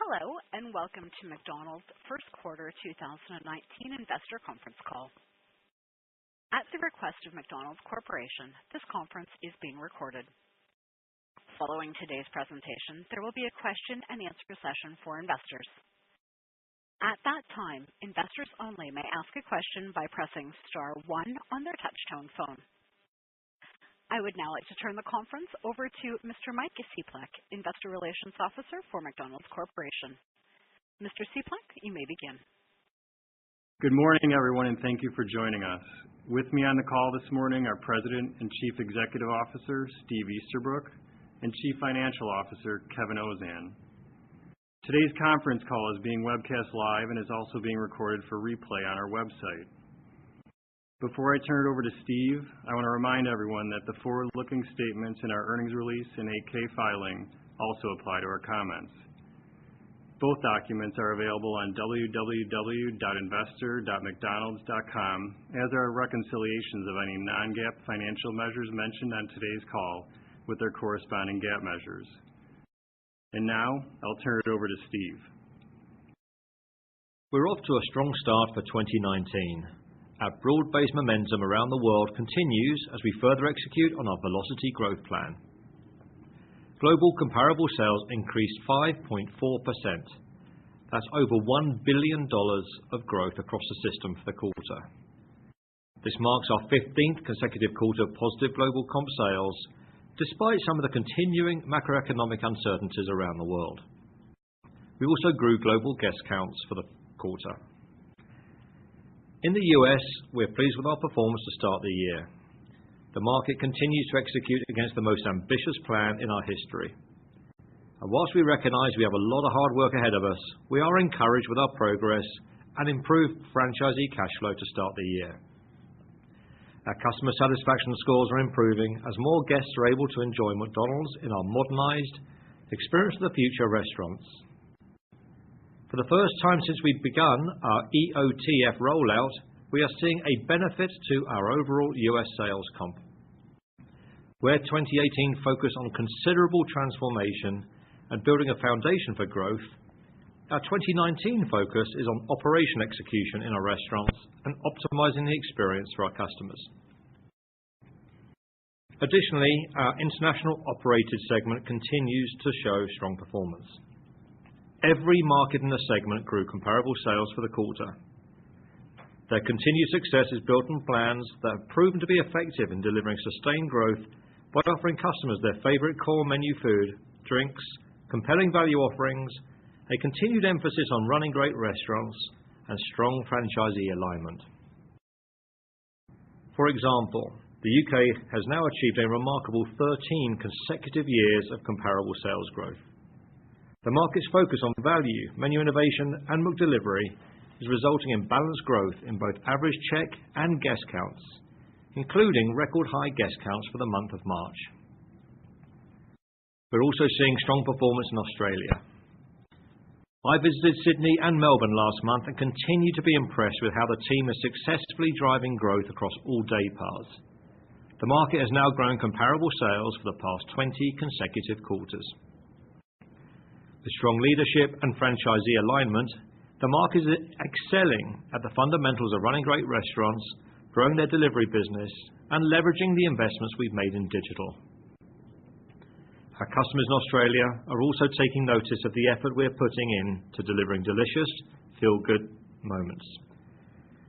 Hello, and welcome to McDonald's first quarter 2019 investor conference call. At the request of McDonald's Corporation, this conference is being recorded. Following today's presentation, there will be a question and answer session for investors. At that time, investors only may ask a question by pressing star 1 on their touch-tone phone. I would now like to turn the conference over to Mr. Mike Cieplak, Investor Relations Officer for McDonald's Corporation. Mr. Cieplak, you may begin. Good morning, everyone, and thank you for joining us. With me on the call this morning are President and Chief Executive Officer Steve Easterbrook and Chief Financial Officer Kevin Ozan. Today's conference call is being webcast live and is also being recorded for replay on our website. Before I turn it over to Steve, I want to remind everyone that the forward-looking statements in our earnings release and 8-K filing also apply to our comments. Both documents are available on www.investor.mcdonalds.com, as are reconciliations of any non-GAAP financial measures mentioned on today's call with their corresponding GAAP measures. And now, I'll turn it over to Steve. We're off to a strong start for 2019. Our broad-based momentum around the world continues as we further execute on our Velocity Growth Plan. Global comparable sales increased 5.4%. That's over $1 billion of growth across the system for the quarter. This marks our 15th consecutive quarter of positive global comp sales, despite some of the continuing macroeconomic uncertainties around the world. We also grew global guest counts for the quarter. In the US, we're pleased with our performance to start the year. The market continues to execute against the most ambitious plan in our history. And whilst we recognize we have a lot of hard work ahead of us, we are encouraged with our progress and improved franchisee cash flow to start the year. Our customer satisfaction scores are improving as more guests are able to enjoy McDonald's in our modernized Experience of the Future restaurants. For the first time since we've begun our EOTF rollout, we are seeing a benefit to our overall US sales comp. Where 2018 focused on considerable transformation and building a foundation for growth, our 2019 focus is on operation execution in our restaurants and optimizing the experience for our customers. Additionally, our international operated segment continues to show strong performance. Every market in the segment grew comparable sales for the quarter. Their continued success is built on plans that have proven to be effective in delivering sustained growth by offering customers their favorite core menu food, drinks, compelling value offerings, a continued emphasis on running great restaurants, and strong franchisee alignment. For example, the UK has now achieved a remarkable 13 consecutive years of comparable sales growth. The market's focus on value, menu innovation, and McDelivery is resulting in balanced growth in both average check and guest counts, including record high guest counts for the month of March. We're also seeing strong performance in Australia. I visited Sydney and Melbourne last month and continue to be impressed with how the team is successfully driving growth across all day parts. The market has now grown comparable sales for the past 20 consecutive quarters. With strong leadership and franchisee alignment, the market is excelling at the fundamentals of running great restaurants, growing their delivery business, and leveraging the investments we've made in digital. Our customers in Australia are also taking notice of the effort we're putting in to delivering delicious, feel-good moments.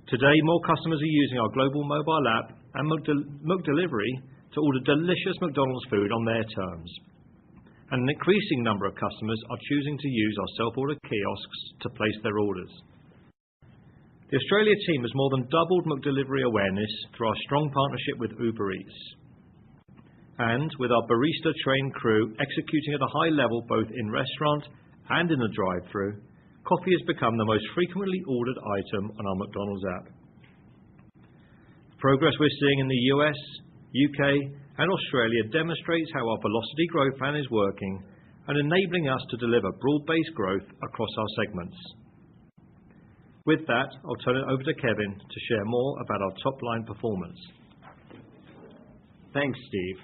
Today, more customers are using our global mobile app and McDelivery to order delicious McDonald's food on their terms. And an increasing number of customers are choosing to use our self-order kiosks to place their orders. The Australia team has more than doubled McDelivery awareness through our strong partnership with Uber Eats. And with our barista-trained crew executing at a high level both in restaurant and in the drive-thru, coffee has become the most frequently ordered item on our McDonald's app. The progress we're seeing in the US, UK, and Australia demonstrates how our Velocity Growth Plan is working and enabling us to deliver broad-based growth across our segments. With that, I'll turn it over to Kevin to share more about our top-line performance. Thanks, Steve.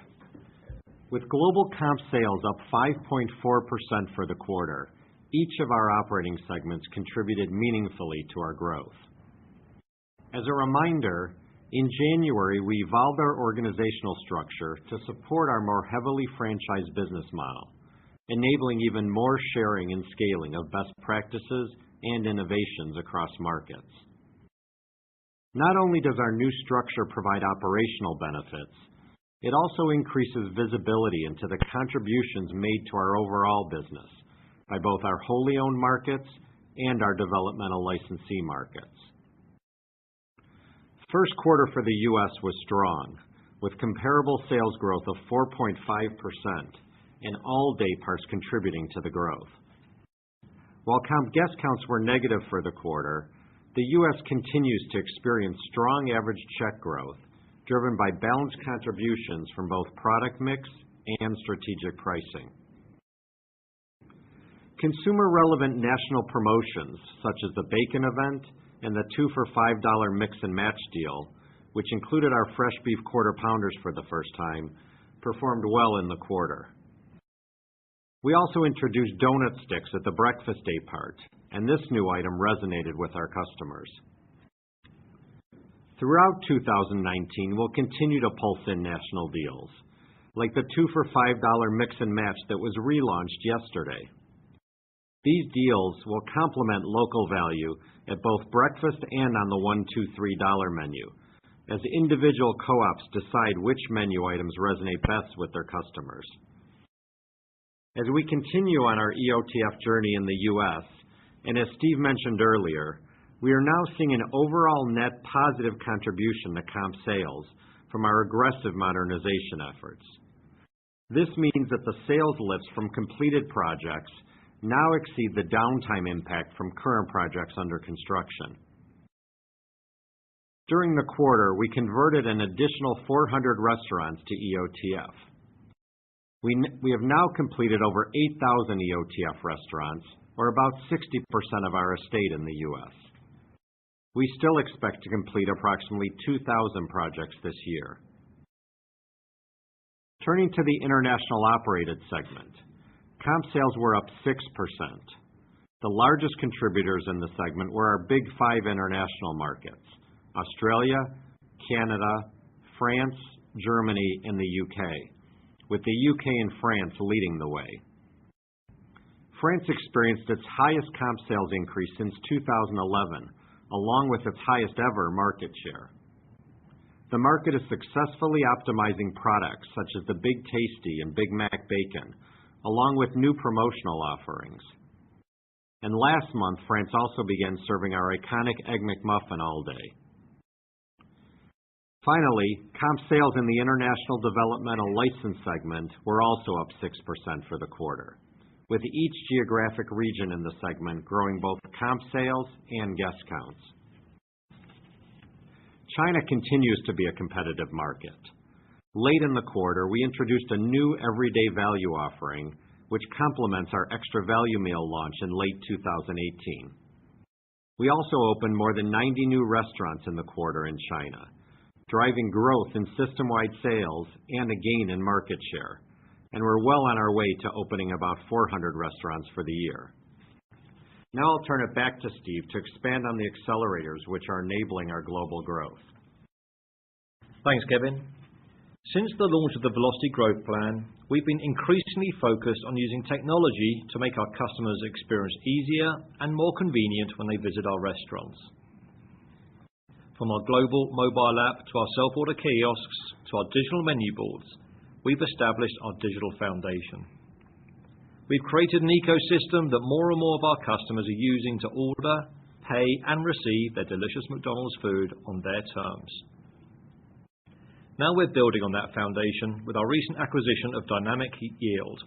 With global comp sales up 5.4% for the quarter, each of our operating segments contributed meaningfully to our growth. As a reminder, in January, we evolved our organizational structure to support our more heavily franchised business model, enabling even more sharing and scaling of best practices and innovations across markets. Not only does our new structure provide operational benefits, it also increases visibility into the contributions made to our overall business by both our wholly owned markets and our developmental licensee markets. First quarter for the U.S. was strong, with comparable sales growth of 4.5% and all day parts contributing to the growth. While comp guest counts were negative for the quarter, the U.S. continues to experience strong average check growth, driven by balanced contributions from both product mix and strategic pricing. Consumer-relevant national promotions, such as the Bacon event and the 2 for $5 mix and match deal, which included our fresh beef quarter pounders for the first time, performed well in the quarter. We also introduced donut sticks at the breakfast day part, and this new item resonated with our customers. Throughout 2019, we'll continue to pulse in national deals, like the 2 for $5 mix and match that was relaunched yesterday. These deals will complement local value at both breakfast and on the $1, $2, $3 menu, as individual co-ops decide which menu items resonate best with their customers. As we continue on our EOTF journey in the U.S., and as Steve mentioned earlier, we are now seeing an overall net positive contribution to comp sales from our aggressive modernization efforts. This means that the sales lifts from completed projects now exceed the downtime impact from current projects under construction. During the quarter, we converted an additional 400 restaurants to EOTF. We have now completed over 8,000 EOTF restaurants, or about 60% of our estate in the U.S. We still expect to complete approximately 2,000 projects this year. Turning to the international operated segment, comp sales were up 6%. The largest contributors in the segment were our Big Five international markets: Australia, Canada, France, Germany, and the UK, with the UK and France leading the way. France experienced its highest comp sales increase since 2011, along with its highest ever market share. The market is successfully optimizing products such as the Big Tasty and Big Mac Bacon, along with new promotional offerings. And last month, France also began serving our iconic Egg McMuffin all day. Finally, comp sales in the international developmental license segment were also up 6% for the quarter, with each geographic region in the segment growing both comp sales and guest counts. China continues to be a competitive market. Late in the quarter, we introduced a new everyday value offering, which complements our extra value meal launch in late 2018. We also opened more than 90 new restaurants in the quarter in China, driving growth in system-wide sales and a gain in market share, and we're well on our way to opening about 400 restaurants for the year. Now I'll turn it back to Steve to expand on the accelerators which are enabling our global growth. Thanks, Kevin. Since the launch of the Velocity Growth Plan, we've been increasingly focused on using technology to make our customers' experience easier and more convenient when they visit our restaurants. From our global mobile app to our self-order kiosks to our digital menu boards, we've established our digital foundation. We've created an ecosystem that more and more of our customers are using to order, pay, and receive their delicious McDonald's food on their terms. Now we're building on that foundation with our recent acquisition of Dynamic Yield,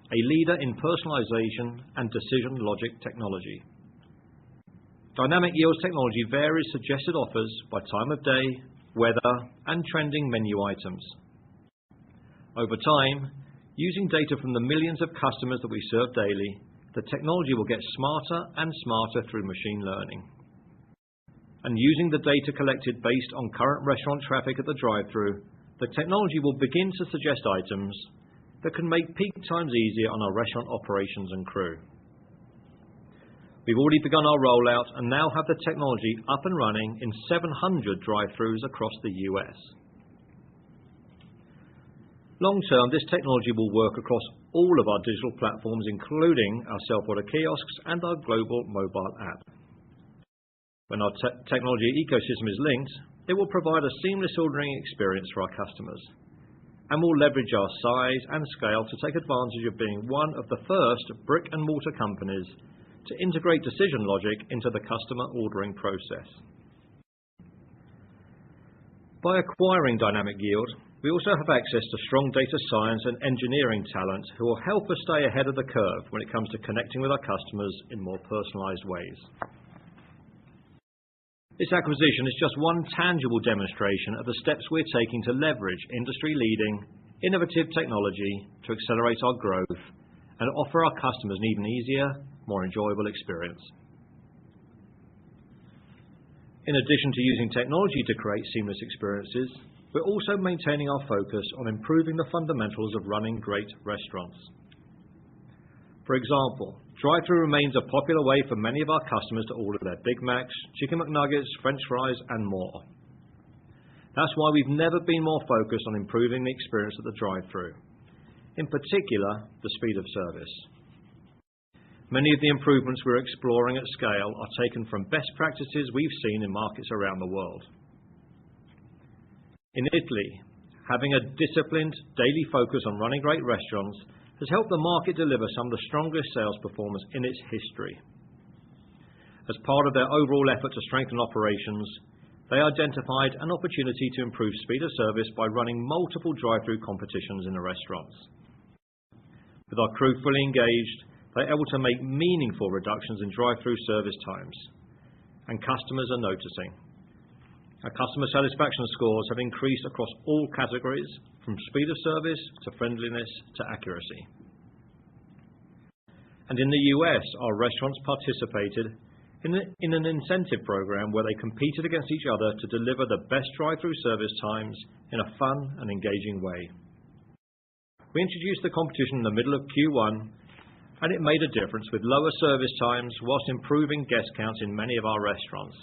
a leader in personalization and decision logic technology. Dynamic Yield's technology varies suggested offers by time of day, weather, and trending menu items. Over time, using data from the millions of customers that we serve daily, the technology will get smarter and smarter through machine learning. And using the data collected based on current restaurant traffic at the drive-thru, the technology will begin to suggest items that can make peak times easier on our restaurant operations and crew. We've already begun our rollout and now have the technology up and running in 700 drive-thrus across the US. Long term, this technology will work across all of our digital platforms, including our self-order kiosks and our global mobile app. When our technology ecosystem is linked, it will provide a seamless ordering experience for our customers, and will leverage our size and scale to take advantage of being one of the first brick-and-mortar companies to integrate decision logic into the customer ordering process. By acquiring Dynamic Yield, we also have access to strong data science and engineering talent who will help us stay ahead of the curve when it comes to connecting with our customers in more personalized ways. This acquisition is just one tangible demonstration of the steps we're taking to leverage industry-leading, innovative technology to accelerate our growth and offer our customers an even easier, more enjoyable experience. In addition to using technology to create seamless experiences, we're also maintaining our focus on improving the fundamentals of running great restaurants. For example, drive-thru remains a popular way for many of our customers to order their Big Macs, Chicken McNuggets, French fries, and more. That's why we've never been more focused on improving the experience at the drive-thru, in particular, the speed of service. Many of the improvements we're exploring at scale are taken from best practices we've seen in markets around the world. In Italy, having a disciplined daily focus on running great restaurants has helped the market deliver some of the strongest sales performance in its history. As part of their overall effort to strengthen operations, they identified an opportunity to improve speed of service by running multiple drive-thru competitions in the restaurants. With our crew fully engaged, they're able to make meaningful reductions in drive-thru service times, and customers are noticing. Our customer satisfaction scores have increased across all categories, from speed of service to friendliness to accuracy. And in the US, our restaurants participated in an incentive program where they competed against each other to deliver the best drive-thru service times in a fun and engaging way. We introduced the competition in the middle of Q1, and it made a difference with lower service times whilst improving guest counts in many of our restaurants.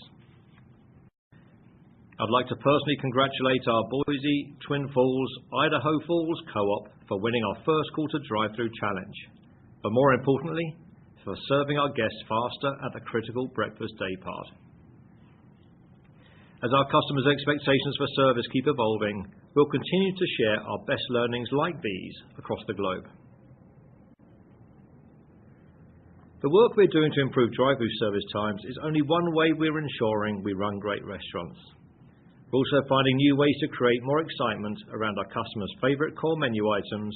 I'd like to personally congratulate our Boise, Twin Falls, Idaho Falls Co-op for winning our first quarter drive-thru challenge, but more importantly, for serving our guests faster at the critical breakfast day part. As our customers' expectations for service keep evolving, we'll continue to share our best learnings like these across the globe. The work we're doing to improve drive-thru service times is only one way we're ensuring we run great restaurants. We're also finding new ways to create more excitement around our customers' favorite core menu items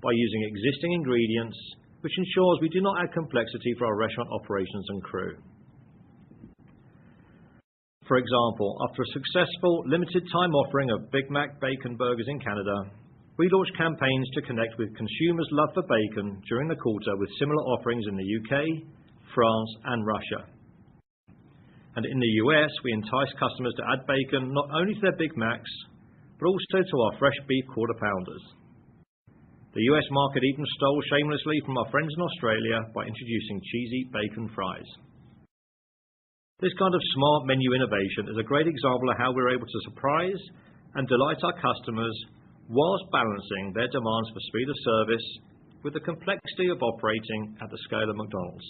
by using existing ingredients, which ensures we do not add complexity for our restaurant operations and crew. For example, after a successful limited-time offering of Big Mac bacon burgers in Canada, we launched campaigns to connect with consumers' love for bacon during the quarter with similar offerings in the UK, France, and Russia. And in the US, we entice customers to add bacon not only to their Big Macs, but also to our fresh beef quarter pounders. The US market even stole shamelessly from our friends in Australia by introducing cheesy bacon fries. This kind of smart menu innovation is a great example of how we're able to surprise and delight our customers whilst balancing their demands for speed of service with the complexity of operating at the scale of McDonald's.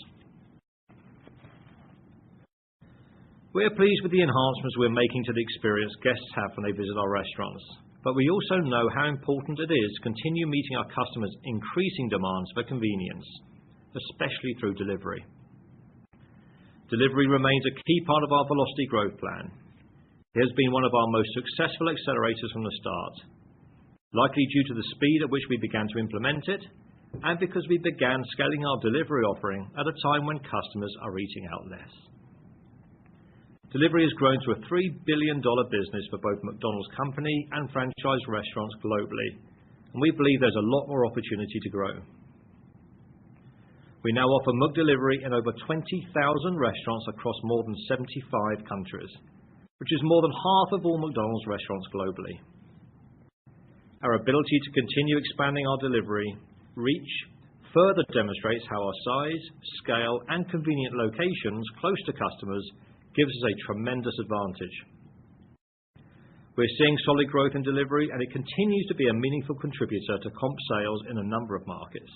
We're pleased with the enhancements we're making to the experience guests have when they visit our restaurants, but we also know how important it is to continue meeting our customers' increasing demands for convenience, especially through delivery. Delivery remains a key part of our velocity growth plan. It has been one of our most successful accelerators from the start, likely due to the speed at which we began to implement it, and because we began scaling our delivery offering at a time when customers are eating out less. Delivery has grown to a $3 billion business for both McDonald's company and franchise restaurants globally, and we believe there's a lot more opportunity to grow. We now offer McDelivery in over 20,000 restaurants across more than 75 countries, which is more than half of all McDonald's restaurants globally. Our ability to continue expanding our delivery, reach, further demonstrates how our size, scale, and convenient locations close to customers gives us a tremendous advantage. We're seeing solid growth in delivery, and it continues to be a meaningful contributor to comp sales in a number of markets.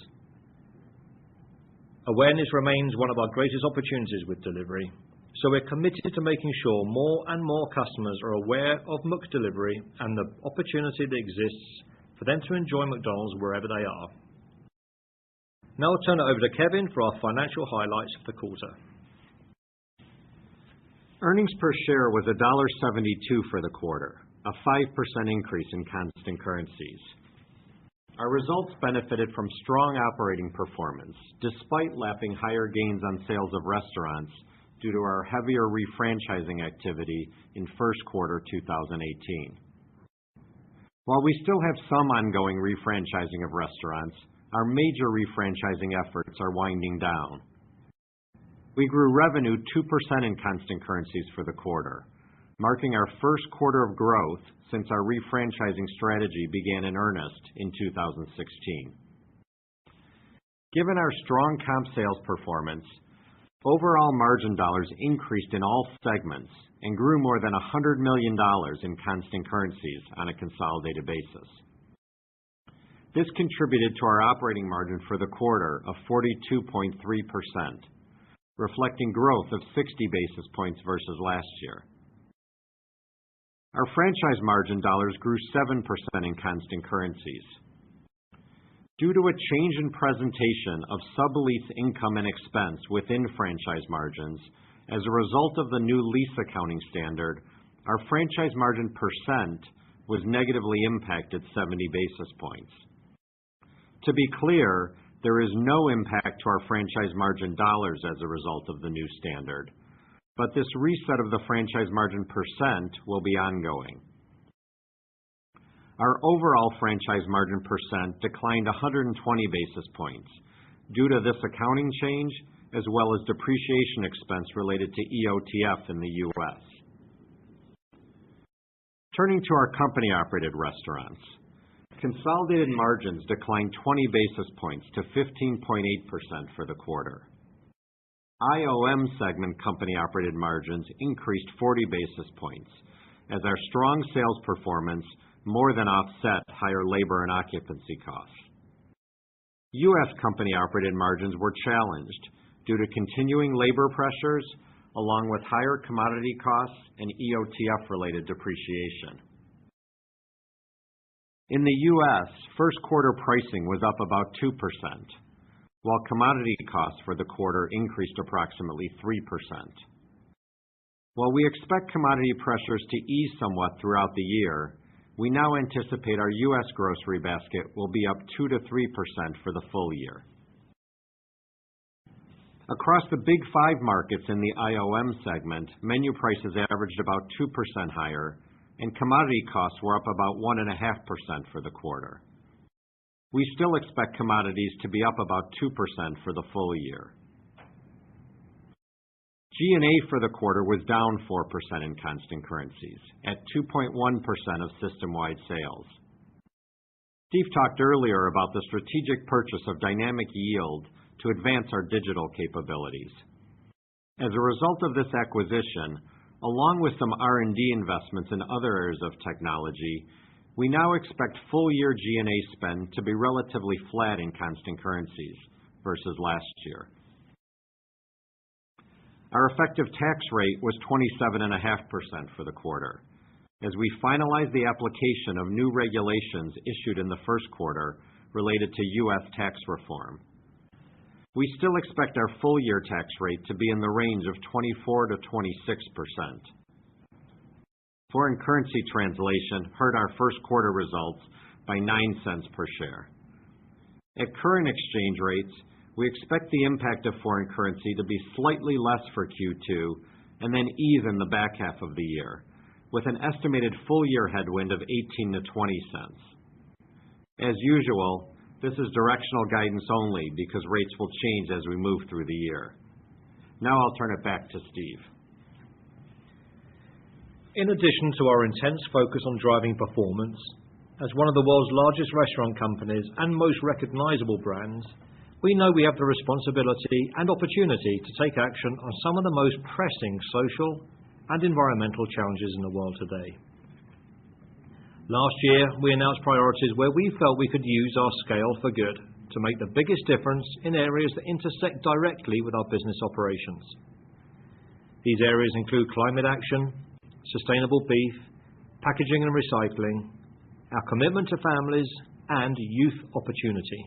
Awareness remains one of our greatest opportunities with delivery, so we're committed to making sure more and more customers are aware of McDelivery and the opportunity that exists for them to enjoy McDonald's wherever they are. Now I'll turn it over to Kevin for our financial highlights for the quarter. Earnings per share was $1.72 for the quarter, a 5% increase in constant currencies. Our results benefited from strong operating performance, despite lapping higher gains on sales of restaurants due to our heavier refranchising activity in first quarter 2018. While we still have some ongoing refranchising of restaurants, our major refranchising efforts are winding down. We grew revenue 2% in constant currencies for the quarter, marking our first quarter of growth since our refranchising strategy began in earnest in 2016. Given our strong comp sales performance, overall margin dollars increased in all segments and grew more than $100 million in constant currencies on a consolidated basis. This contributed to our operating margin for the quarter of 42.3%, reflecting growth of 60 basis points versus last year. Our franchise margin dollars grew 7% in constant currencies. Due to a change in presentation of sublease income and expense within franchise margins, as a result of the new lease accounting standard, our franchise margin percent was negatively impacted 70 basis points. To be clear, there is no impact to our franchise margin dollars as a result of the new standard, but this reset of the franchise margin percent will be ongoing. Our overall franchise margin percent declined 120 basis points due to this accounting change, as well as depreciation expense related to EOTF in the U.S. Turning to our company-operated restaurants, consolidated margins declined 20 basis points to 15.8% for the quarter. IOM segment company-operated margins increased 40 basis points as our strong sales performance more than offset higher labor and occupancy costs. U.S. company-operated margins were challenged due to continuing labor pressures, along with higher commodity costs and EOTF-related depreciation. In the U.S., first quarter pricing was up about 2%, while commodity costs for the quarter increased approximately 3%. While we expect commodity pressures to ease somewhat throughout the year, we now anticipate our U.S. grocery basket will be up 2 to 3% for the full year. Across the Big Five markets in the IOM segment, menu prices averaged about 2% higher, and commodity costs were up about 1.5% for the quarter. We still expect commodities to be up about 2% for the full year. G&A for the quarter was down 4% in constant currencies, at 2.1% of system-wide sales. Steve talked earlier about the strategic purchase of Dynamic Yield to advance our digital capabilities. As a result of this acquisition, along with some R&D investments in other areas of technology, we now expect full-year G&A spend to be relatively flat in constant currencies versus last year. Our effective tax rate was 27.5% for the quarter, as we finalized the application of new regulations issued in the first quarter related to U.S. tax reform. We still expect our full-year tax rate to be in the range of 24 to 26%. Foreign currency translation hurt our first quarter results by 9 cents per share. At current exchange rates, we expect the impact of foreign currency to be slightly less for Q2 and then ease in the back half of the year, with an estimated full-year headwind of 18 to 20 cents. As usual, this is directional guidance only because rates will change as we move through the year. Now I'll turn it back to Steve. In addition to our intense focus on driving performance, as one of the world's largest restaurant companies and most recognizable brands, we know we have the responsibility and opportunity to take action on some of the most pressing social and environmental challenges in the world today. Last year, we announced priorities where we felt we could use our scale for good to make the biggest difference in areas that intersect directly with our business operations. These areas include climate action, sustainable beef, packaging and recycling, our commitment to families, and youth opportunity.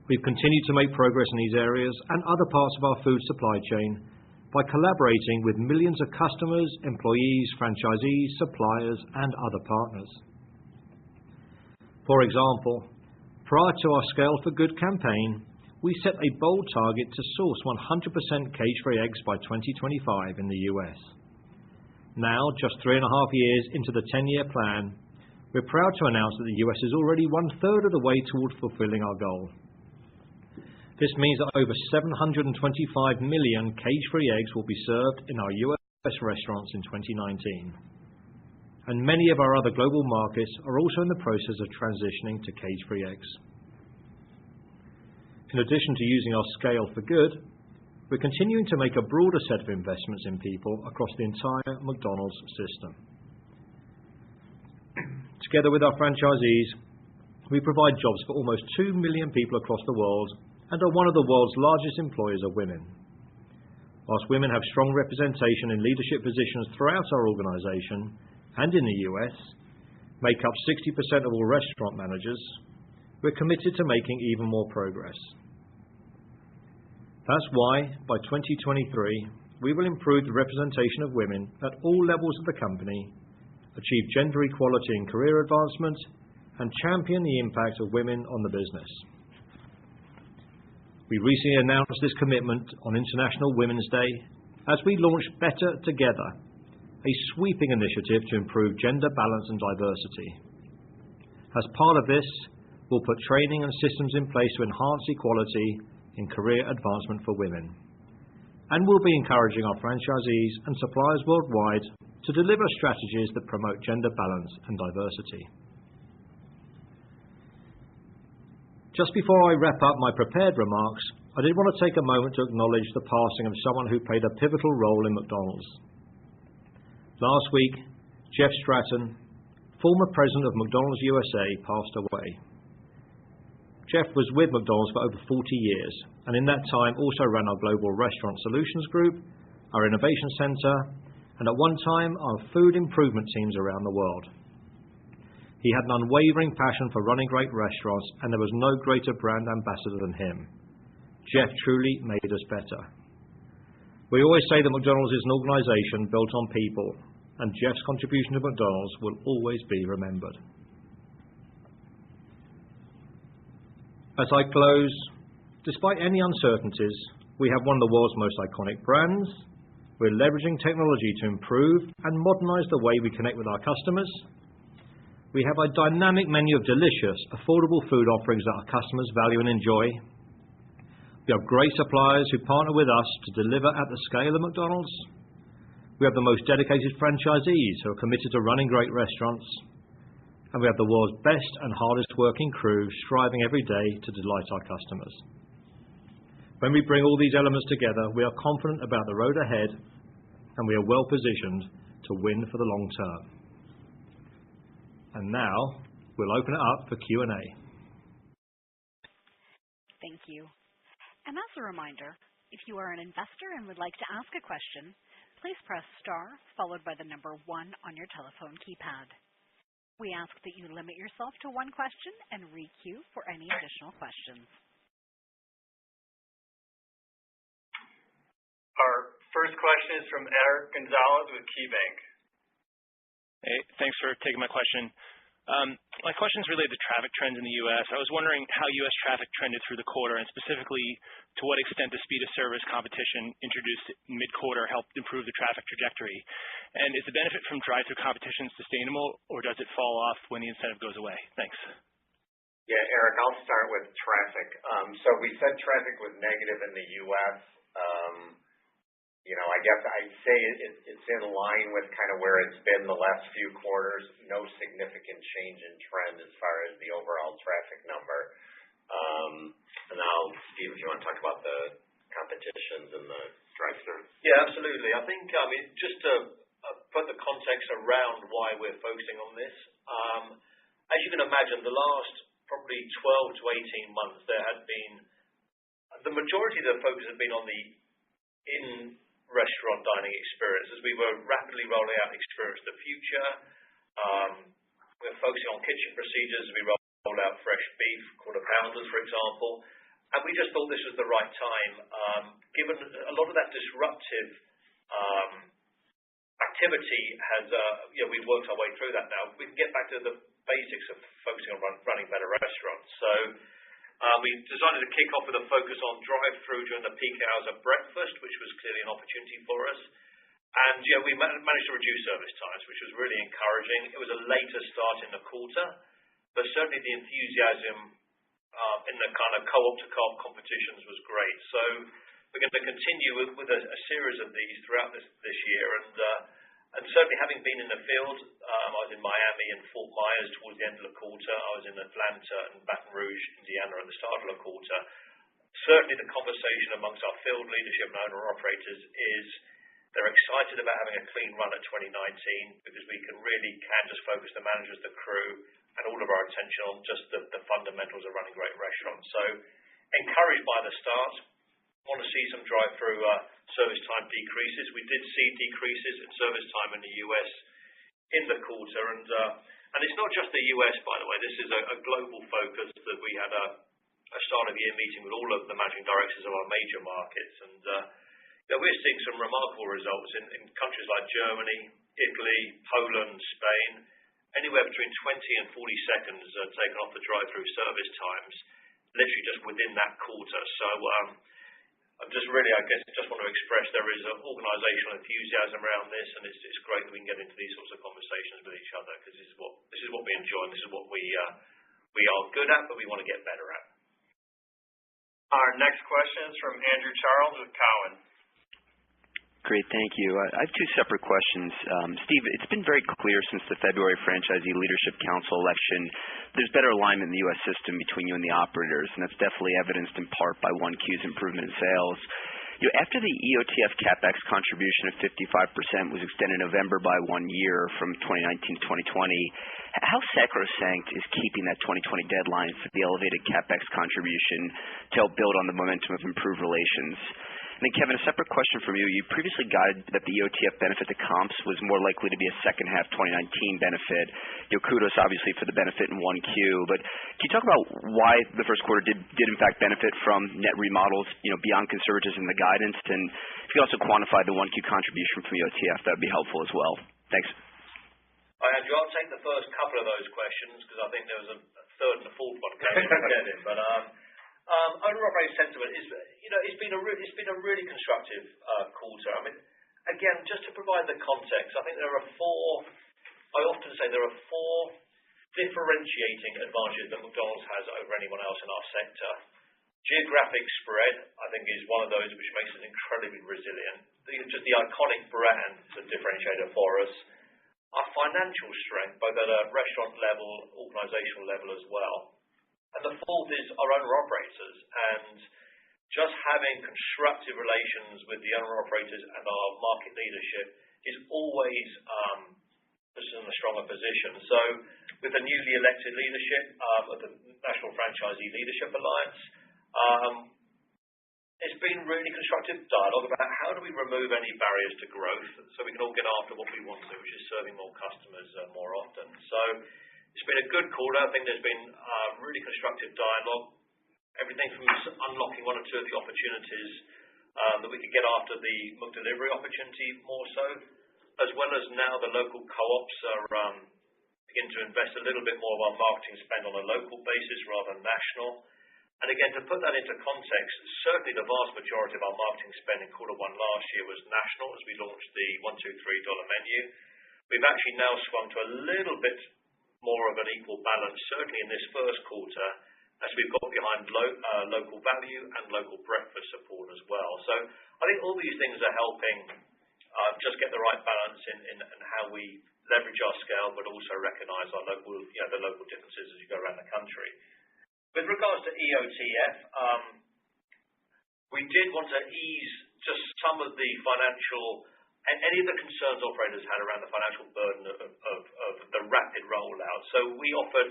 We've continued to make progress in these areas and other parts of our food supply chain by collaborating with millions of customers, employees, franchisees, suppliers, and other partners. For example, prior to our Scale for Good campaign, we set a bold target to source 100% cage-free eggs by 2025 in the US. Now, just 3.5 years into the 10-year plan, we're proud to announce that the US is already 1/3 of the way toward fulfilling our goal. This means that over 725 million cage-free eggs will be served in our US restaurants in 2019. And many of our other global markets are also in the process of transitioning to cage-free eggs. In addition to using our Scale for Good, we're continuing to make a broader set of investments in people across the entire McDonald's system. Together with our franchisees, we provide jobs for almost 2 million people across the world and are one of the world's largest employers of women. Whilst women have strong representation in leadership positions throughout our organization and in the US, make up 60% of all restaurant managers, we're committed to making even more progress. That's why, by 2023, we will improve the representation of women at all levels of the company, achieve gender equality in career advancement, and champion the impact of women on the business. We recently announced this commitment on International Women's Day as we launched Better Together, a sweeping initiative to improve gender balance and diversity. As part of this, we'll put training and systems in place to enhance equality in career advancement for women. And we'll be encouraging our franchisees and suppliers worldwide to deliver strategies that promote gender balance and diversity. Just before I wrap up my prepared remarks, I did want to take a moment to acknowledge the passing of someone who played a pivotal role in McDonald's. Last week, Jeff Stratton, former president of McDonald's USA, passed away. Jeff was with McDonald's for over 40 years, and in that time also ran our Global Restaurant Solutions Group, our Innovation Center, and at one time our food improvement teams around the world. He had an unwavering passion for running great restaurants, and there was no greater brand ambassador than him. Jeff truly made us better. We always say that McDonald's is an organization built on people, and Jeff's contribution to McDonald's will always be remembered. As I close, despite any uncertainties, we have one of the world's most iconic brands. We're leveraging technology to improve and modernize the way we connect with our customers. We have a dynamic menu of delicious, affordable food offerings that our customers value and enjoy. We have great suppliers who partner with us to deliver at the scale of McDonald's. We have the most dedicated franchisees who are committed to running great restaurants. And we have the world's best and hardest working crew striving every day to delight our customers. When we bring all these elements together, we are confident about the road ahead, and we are well positioned to win for the long term. And now, we'll open it up for Q&A. Thank you. And as a reminder, if you are an investor and would like to ask a question, please press star followed by the number 1 on your telephone keypad. We ask that you limit yourself to one question and re-queue for any additional questions. Our first question is from Eric Gonzalez with KeyBank. Hey, thanks for taking my question. My question is related to traffic trends in the U.S. I was wondering how U.S. traffic trended through the quarter, and specifically to what extent the speed of service competition introduced mid-quarter helped improve the traffic trajectory. And is the benefit from drive-thru competition sustainable, or does it fall off when the incentive goes away? Thanks. Yeah, Eric, I'll start with traffic. So we said traffic was negative in the U.S. I guess I'd say it's in line with kind of where it's been the last few quarters. No significant change in trend as far as the overall traffic number. And now, Steve, if you want to talk about the competitions and the drive-through. Yeah, absolutely. I think, just to put the context around why we're focusing on this, as you can imagine, the last probably 12 to 18 months, there had been, the majority of the focus had been on the in-restaurant dining experience as we were rapidly rolling out Experience the Future. We're focusing on kitchen procedures as we roll out fresh beef, quarter pounders, for example. And we just thought this was the right time, given a lot of that disruptive activity has, we've worked our way through that now. We can get back to the basics of focusing on running better restaurants. So we decided to kick off with a focus on drive-through during the peak hours of breakfast, which was clearly an opportunity for us. And we managed to reduce service times, which was really encouraging. It was a later start in the quarter, but certainly the enthusiasm in the kind of co-op to co-op competitions was great. So we're going to continue with a series of these throughout this year. And certainly having been in the field, I was in Miami and Fort Myers towards the end of the quarter. I was in Atlanta and Baton Rouge, Indiana at the start of the quarter. Certainly the conversation amongst our field leadership and owner-operators is they're excited about having a clean run at 2019 because we can just focus the managers, the crew, and all of our attention on just the fundamentals of running great restaurants. So encouraged by the start, want to see some drive-through service time decreases. We did see decreases in service time in the US in the quarter, and it's not just the US, by the way. This is a global focus that we had a start of year meeting with all of the managing directors of our major markets, and we're seeing some remarkable results in countries like Germany, Italy, Poland, Spain. Anywhere between 20 and 40 seconds taken off the drive-through service times, literally just within that quarter. So I'm just really, I guess, just want to express there is an organisational enthusiasm around this, and it's great that we can get into these sorts of conversations with each other because this is what we enjoy, and this is what we are good at, but we want to get better at. Our next question is from Andrew Charles with Cowen. Great, thank you. I have two separate questions. Steve, it's been very clear since the February Franchisee Leadership Council election, there's better alignment in the U.S. system between you and the operators, and that's definitely evidenced in part by 1Q's improvement in sales. After the EOTF CapEx contribution of 55% was extended in November by 1 year from 2019 to 2020, how sacrosanct is keeping that 2020 deadline for the elevated CapEx contribution to help build on the momentum of improved relations? And then, Kevin, a separate question from you. You previously guided that the EOTF benefit to comps was more likely to be a second half 2019 benefit. Kudos, obviously, for the benefit in 1Q. But can you talk about why the first quarter did in fact benefit from net remodels, beyond conservatism in the guidance? And if you could also quantify the 1Q contribution from EOTF, that would be helpful as well. Thanks. Hi, Andrew. I'll take the first couple of those questions because I think there was a third and a fourth one coming from Kevin. But owner-operator sentiment is, it's been a really constructive quarter. I mean, again, just to provide the context, I think I often say there are four differentiating advantages that McDonald's has over anyone else in our sector. Geographic spread, I think, is one of those which makes us incredibly resilient. Just the iconic brand is a differentiator for us. Our financial strength, both at a restaurant level, organizational level as well. And the fourth is our owner-operators. And just having constructive relations with the owner-operators and our market leadership is always puts us in a stronger position. So with the newly elected leadership of the National Franchisee Leadership Alliance, it's been really constructive dialogue about how do we remove any barriers to growth so we can all get after what we want to, which is serving more customers more often. So it's been a good quarter. I think there's been really constructive dialogue. Everything from unlocking one or two of the opportunities that we could get after the McDelivery opportunity more so, as well as now the local co-ops are begin to invest a little bit more of our marketing spend on a local basis rather than national. And again, to put that into context, certainly the vast majority of our marketing spend in quarter one last year was national as we launched the $1, $2, $3 menu. We've actually now swung to a little bit more of an equal balance, certainly in this first quarter, as we've got behind local value and local breakfast support as well. So I think all these things are helping just get the right balance in how we leverage our scale, but also recognise our local, the local differences as you go around the country. With regards to EOTF, we did want to ease just some of the financial and any of the concerns operators had around the financial burden of the rapid rollout. So we offered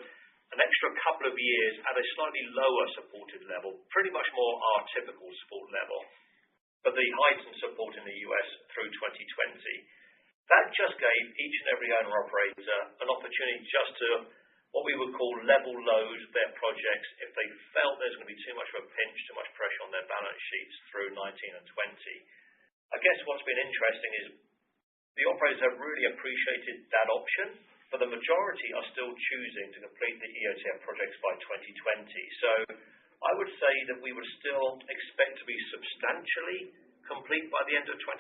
an extra couple of years at a slightly lower supported level, pretty much more our typical support level, but the heightened support in the US through 2020. That just gave each and every owner-operator an opportunity just to, what we would call level load their projects if they felt there's going to be too much of a pinch, too much pressure on their balance sheets through 19 and 20. I guess what's been interesting is the operators have really appreciated that option, but the majority are still choosing to complete the EOTF projects by 2020. So I would say that we would still expect to be substantially complete by the end of 2020,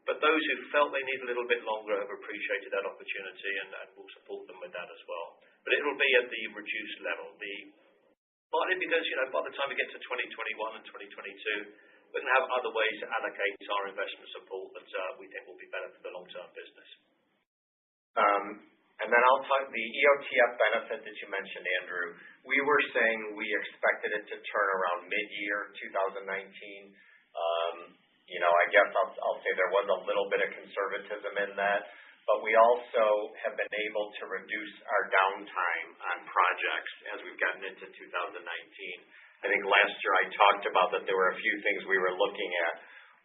but those who felt they need a little bit longer have appreciated that opportunity and will support them with that as well. But it will be at the reduced level, partly because, by the time we get to 2021 and 2022, we're going to have other ways to allocate our investment support that we think will be better for the long-term business. And then I'll talk the EOTF benefit that you mentioned, Andrew. We were saying we expected it to turn around mid-year 2019. I guess I'll say there was a little bit of conservatism in that, but we also have been able to reduce our downtime on projects as we've gotten into 2019. I think last year I talked about that there were a few things we were looking at.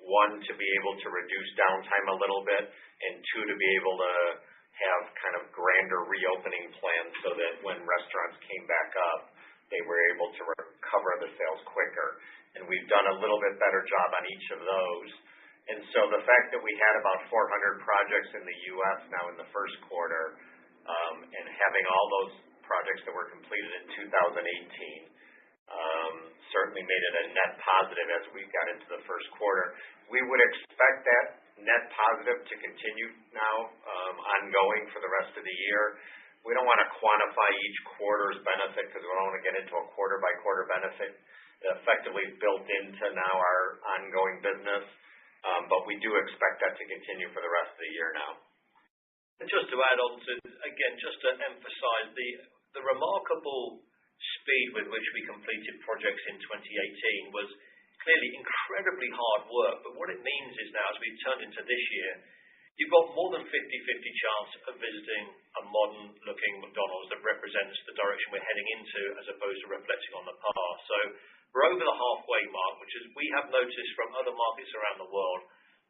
One, to be able to reduce downtime a little bit, and two, to be able to have kind of grander reopening plans so that when restaurants came back up, they were able to recover the sales quicker. And we've done a little bit better job on each of those. And so the fact that we had about 400 projects in the U.S. now in the first quarter, and having all those projects that were completed in 2018, certainly made it a net positive as we got into the first quarter. We would expect that net positive to continue now, ongoing for the rest of the year. We don't want to quantify each quarter's benefit because we don't want to get into a quarter-by-quarter benefit. Effectively built into now our ongoing business, but we do expect that to continue for the rest of the year now. And just to add on to, again, just to emphasize the remarkable speed with which we completed projects in 2018 was clearly incredibly hard work, but what it means is now as we turn into this year, you've got more than 50-50 chance of visiting a modern-looking McDonald's that represents the direction we're heading into as opposed to reflecting on the past. So we're over the halfway mark, which is we have noticed from other markets around the world,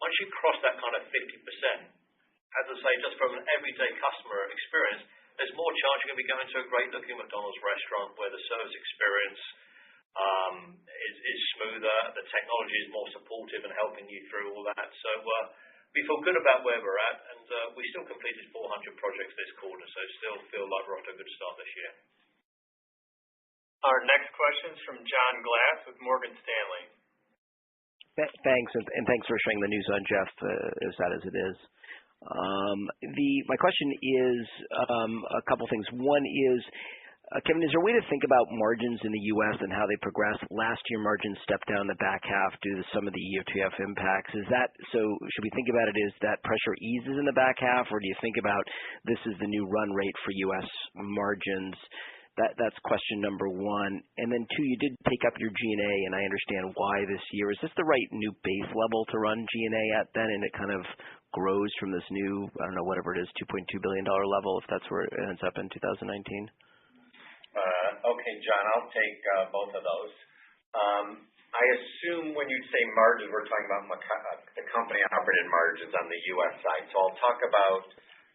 once you cross that kind of 50%, as I say, just from an everyday customer experience, there's more chance you're going to be going to a great-looking McDonald's restaurant where the service experience is smoother, the technology is more supportive and helping you through all that. So we feel good about where we're at, and we still completed 400 projects this quarter, so still feel like we're off to a good start this year. Our next question is from John Glass with Morgan Stanley. Thanks, and thanks for sharing the news on Jeff, as sad as it is. My question is a couple things. One is, Kevin, is there a way to think about margins in the U.S. and how they progress? Last year, margins stepped down the back half due to some of the EOTF impacts. So should we think about it as that pressure eases in the back half, or do you think about this is the new run rate for U.S. margins? That's question number one. And then two, you did take up your G&A, and I understand why this year. Is this the right new base level to run G&A at then, and it kind of grows from this new, I don't know, whatever it is, $2.2 billion level, if that's where it ends up in 2019? Okay, John, I'll take both of those. I assume when you say margins, we're talking about the company-operated margins on the U.S. side. So I'll talk about,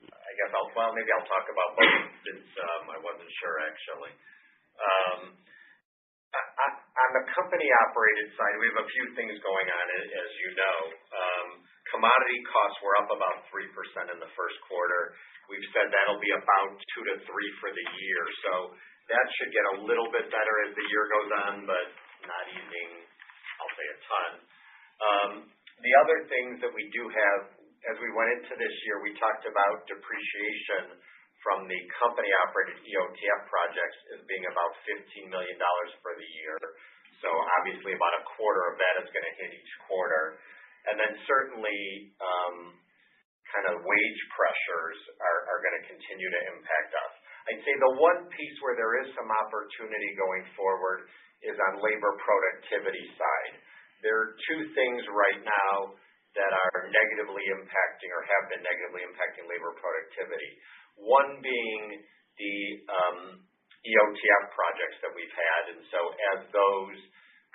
maybe I'll talk about both since I wasn't sure actually. On the company-operated side, we have a few things going on, as you know. Commodity costs were up about 3% in the first quarter. We've said that'll be about 2 to 3 for the year. So that should get a little bit better as the year goes on, but not easing, I'll say, a ton. The other things that we do have, as we went into this year, we talked about depreciation from the company-operated EOTF projects as being about $15 million for the year. So obviously about a quarter of that is going to hit each quarter. And then certainly kind of wage pressures are going to continue to impact us. I'd say the one piece where there is some opportunity going forward is on labor productivity side. There are two things right now that are negatively impacting or have been negatively impacting labor productivity. One being the EOTF projects that we've had, and so as those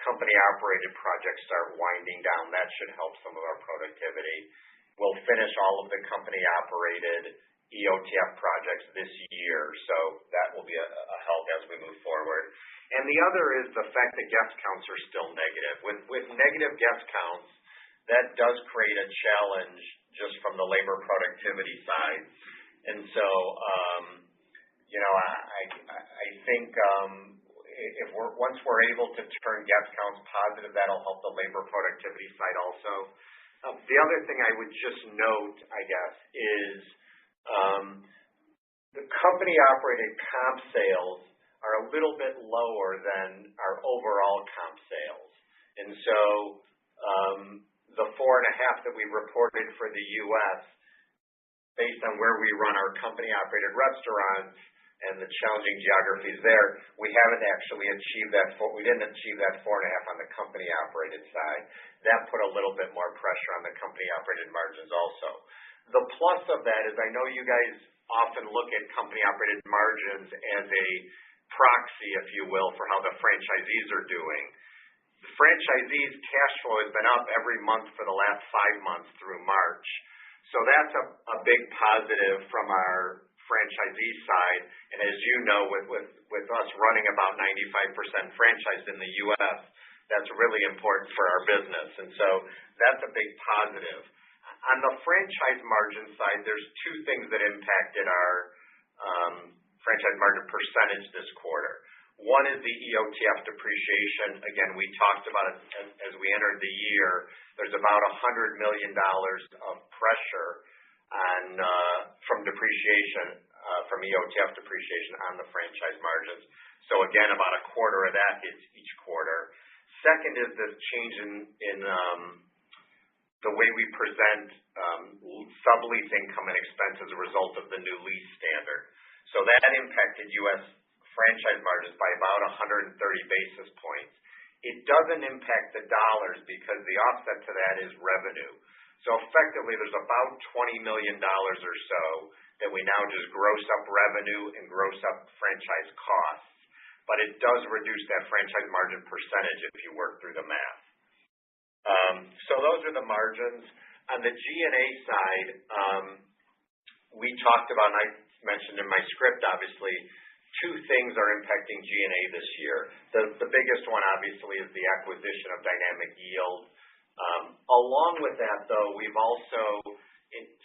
company-operated projects start winding down, that should help some of our productivity. We'll finish all of the company-operated EOTF projects this year, so that will be a help as we move forward. And the other is the fact that guest counts are still negative. With negative guest counts, that does create a challenge just from the labor productivity side. And so, I think once we're able to turn guest counts positive, that'll help the labor productivity side also. The other thing I would just note, I guess, is the company-operated comp sales are a little bit lower than our overall comp sales. And so the 4.5 that we reported for the U.S., based on where we run our company-operated restaurants and the challenging geographies there, we haven't actually achieved that. We didn't achieve that 4.5 on the company-operated side. That put a little bit more pressure on the company-operated margins also. The plus of that is I know you guys often look at company-operated margins as a proxy, if you will, for how the franchisees are doing. The franchisees' cash flow has been up every month for the last 5 months through March. So that's a big positive from our franchisee side. And as you know, with us running about 95% franchised in the U.S., that's really important for our business. And so that's a big positive. On the franchise margin side, there's two things that impacted our franchise margin percentage this quarter. One is the EOTF depreciation. Again, we talked about it as we entered the year. There's about $100 million of pressure from depreciation, from EOTF depreciation on the franchise margins. So again, about a quarter of that hits each quarter. Second is this change in the way we present sublease income and expense as a result of the new lease standard. So that impacted U.S. franchise margins by about 130 basis points. It doesn't impact the dollars because the offset to that is revenue. So effectively, there's about $20 million or so that we now just gross up revenue and gross up franchise costs. But it does reduce that franchise margin percentage if you work through the math. So those are the margins. On the G&A side, we talked about, and I mentioned in my script, obviously, two things are impacting G&A this year. The biggest one, obviously, is the acquisition of Dynamic Yield. Along with that, though, we've also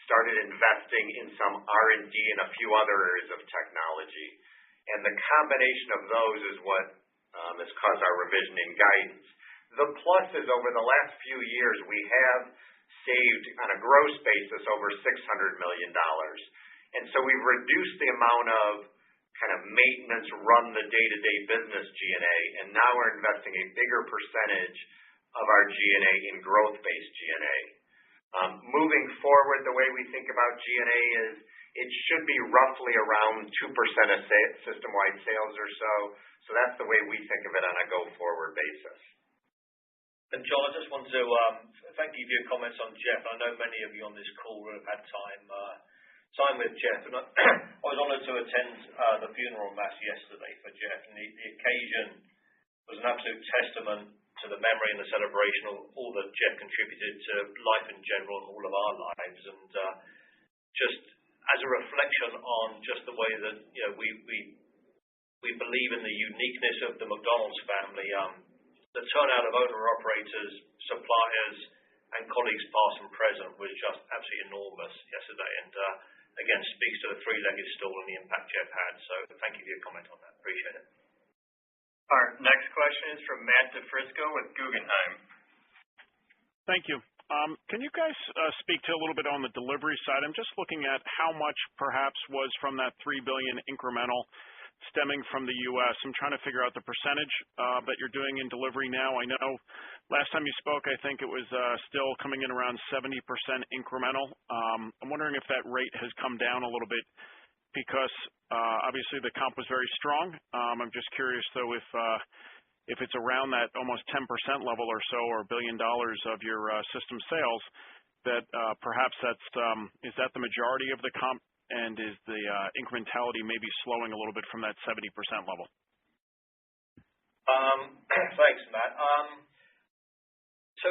started investing in some R&D and a few other areas of technology. And the combination of those is what has caused our revision in guidance. The plus is over the last few years, we have saved on a gross basis over $600 million. And so we've reduced the amount of kind of maintenance, run the day-to-day business G&A, and now we're investing a bigger percentage of our G&A in growth-based G&A. Moving forward, the way we think about G&A is it should be roughly around 2% of system-wide sales or so. So that's the way we think of it on a go-forward basis. And John, I just want to thank you for your comments on Jeff. I know many of you on this call will have had time with Jeff. And I was honored to attend the funeral mass yesterday for Jeff. And the occasion was an absolute testament to the memory and the celebration of all that Jeff contributed to life in general and all of our lives. And just as a reflection on just the way that we believe in the uniqueness of the McDonald's family, the turnout of owner-operators, suppliers, and colleagues past and present was just absolutely enormous yesterday. And again, speaks to the three-legged stool and the impact Jeff had. So thank you for your comment on that. Appreciate it. Our next question is from Matt DeFrisco with Guggenheim. Thank you. Can you guys speak to a little bit on the delivery side? I'm just looking at how much perhaps was from that $3 billion incremental stemming from the U.S. I'm trying to figure out the percentage that you're doing in delivery now. I know last time you spoke, I think it was still coming in around 70% incremental. I'm wondering if that rate has come down a little bit because obviously the comp was very strong. I'm just curious, though, if it's around that almost 10% level or so, or $1 billion of your system sales, that perhaps is that the majority of the comp, and is the incrementality maybe slowing a little bit from that 70% level? Thanks, Matt. So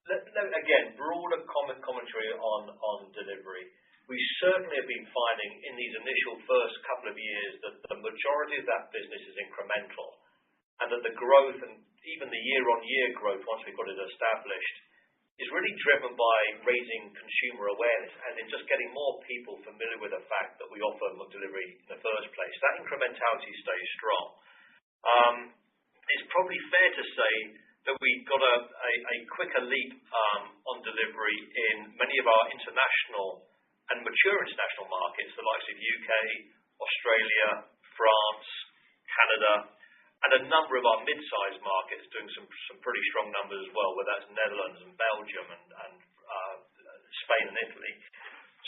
again, broader commentary on delivery. We certainly have been finding in these initial first couple of years that the majority of that business is incremental, and that the growth, and even the year-on-year growth once we've got it established, is really driven by raising consumer awareness and in just getting more people familiar with the fact that we offer McDelivery in the first place. That incrementality stays strong. It's probably fair to say that we got a quicker leap on delivery in many of our international and mature international markets, the likes of UK, Australia, France, Canada, and a number of our mid-sized markets doing some pretty strong numbers as well, whether that's Netherlands and Belgium and Spain and Italy.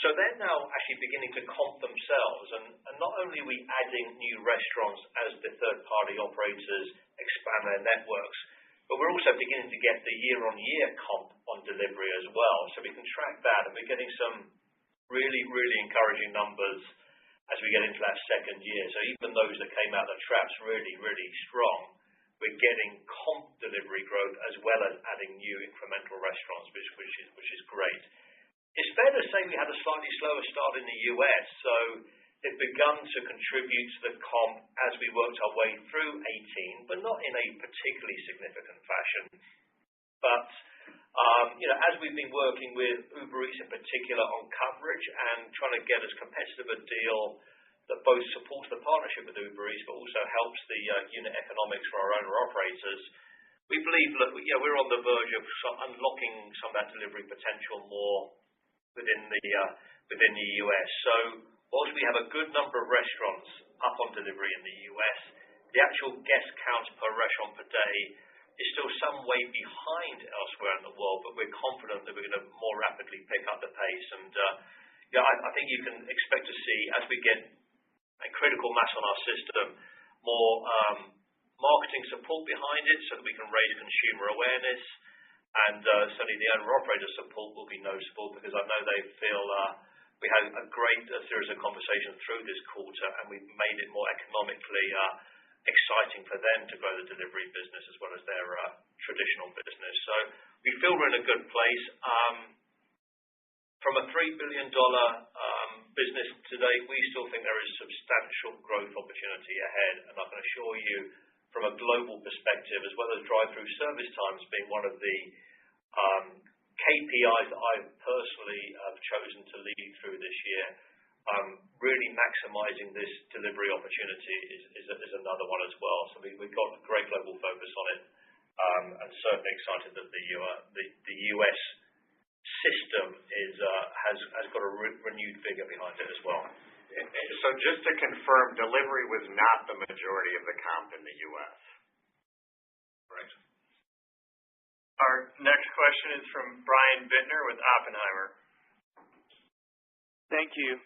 So they're now actually beginning to comp themselves, and not only are we adding new restaurants as the third-party operators expand their networks, but we're also beginning to get the year-on-year comp on delivery as well. So we can track that, and we're getting some really, really encouraging numbers as we get into that second year. So even those that came out of the traps really, really strong, we're getting comp delivery growth as well as adding new incremental restaurants, which is great. It's fair to say we had a slightly slower start in the US, so it begun to contribute to the comp as we worked our way through 18, but not in a particularly significant fashion. But as we've been working with Uber Eats in particular on coverage and trying to get as competitive a deal that both supports the partnership with Uber Eats but also helps the unit economics for our owner-operators, we believe that we're on the verge of unlocking some of that delivery potential more within the US. So whilst we have a good number of restaurants up on delivery in the US, the actual guest count per restaurant per day is still some way behind elsewhere in the world, but we're confident that we're going to more rapidly pick up the pace. And I think you can expect to see, as we get a critical mass on our system, more marketing support behind it so that we can raise consumer awareness. And certainly the owner-operator support will be noticeable, because I know they feel we had a great series of conversations through this quarter, and we've made it more economically exciting for them to grow the delivery business as well as their traditional business. So we feel we're in a good place. From a $3 billion business today, we still think there is substantial growth opportunity ahead, and I can assure you, from a global perspective, as well as drive-through service times being one of the KPIs that I've personally chosen to lead through this year, really maximizing this delivery opportunity is another one as well. So we've got a great global focus on it, and certainly excited that the US system has got a renewed vigor behind it as well. So just to confirm, delivery was not the majority of the comp in the US. Correct. Our next question is from Brian Bittner with Oppenheimer. Thank you.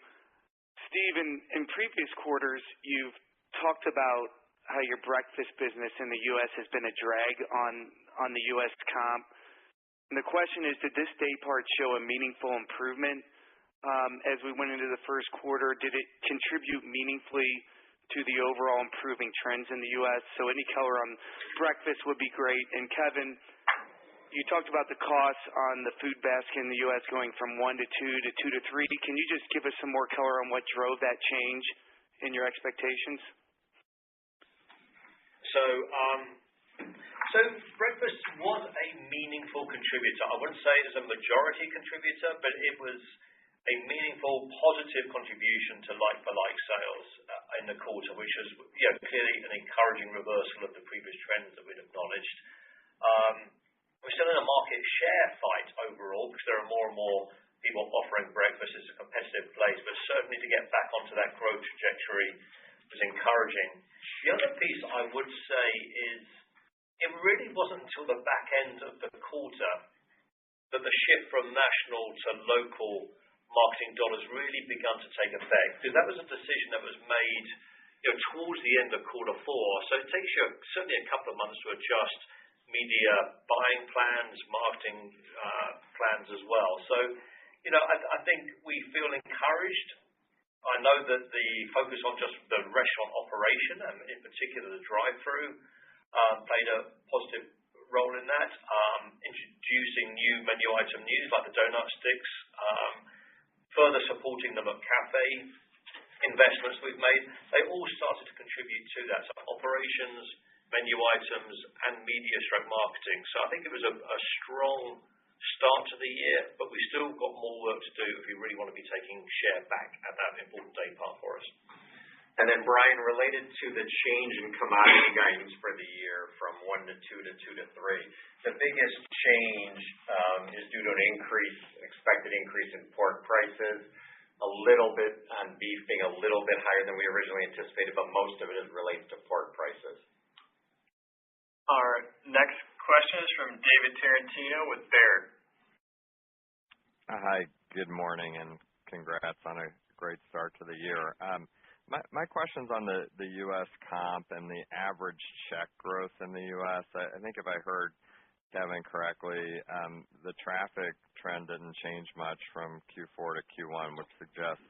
Steve, in previous quarters, you've talked about how your breakfast business in the U.S. has been a drag on the U.S. comp. And the question is, did this day part show a meaningful improvement as we went into the first quarter? Did it contribute meaningfully to the overall improving trends in the U.S.? So any color on breakfast would be great. And Kevin, you talked about the costs on the food basket in the U.S. going from 1 to 2 to 2 to 3. Can you just give us some more color on what drove that change in your expectations? So breakfast was a meaningful contributor. I wouldn't say it was a majority contributor, but it was a meaningful positive contribution to like-for-like sales in the quarter, which is clearly an encouraging reversal of the previous trends that we'd acknowledged. We're still in a market share fight overall, because there are more and more people offering breakfast. It's a competitive place, but certainly to get back onto that growth trajectory was encouraging. The other piece I would say is it really wasn't until the back end of the quarter that the shift from national to local marketing dollars really begun to take effect, because that was a decision that was made towards the end of quarter four. So it takes you certainly a couple of months to adjust media buying plans, marketing plans as well. So, I think we feel encouraged. I know that the focus on just the restaurant operation, and in particular the drive-through, played a positive role in that. Introducing new menu item news like the donut sticks, further supporting the McCafe investments we've made, they all started to contribute to that. So operations, menu items, and media/marketing. So I think it was a strong start to the year, but we still got more work to do if we really want to be taking share back at that important day part for us. And then, Brian, related to the change in commodity guidance for the year from 1 to 2 to 2 to 3, the biggest change is due to an expected increase in pork prices, a little bit on beef being a little bit higher than we originally anticipated, but most of it is related to pork prices. Our next question is from David Tarantino with Baird. Hi, good morning, and congrats on a great start to the year. My question's on the U.S. comp and the average check growth in the U.S. I think if I heard Kevin correctly, the traffic trend didn't change much from Q4 to Q1, which suggests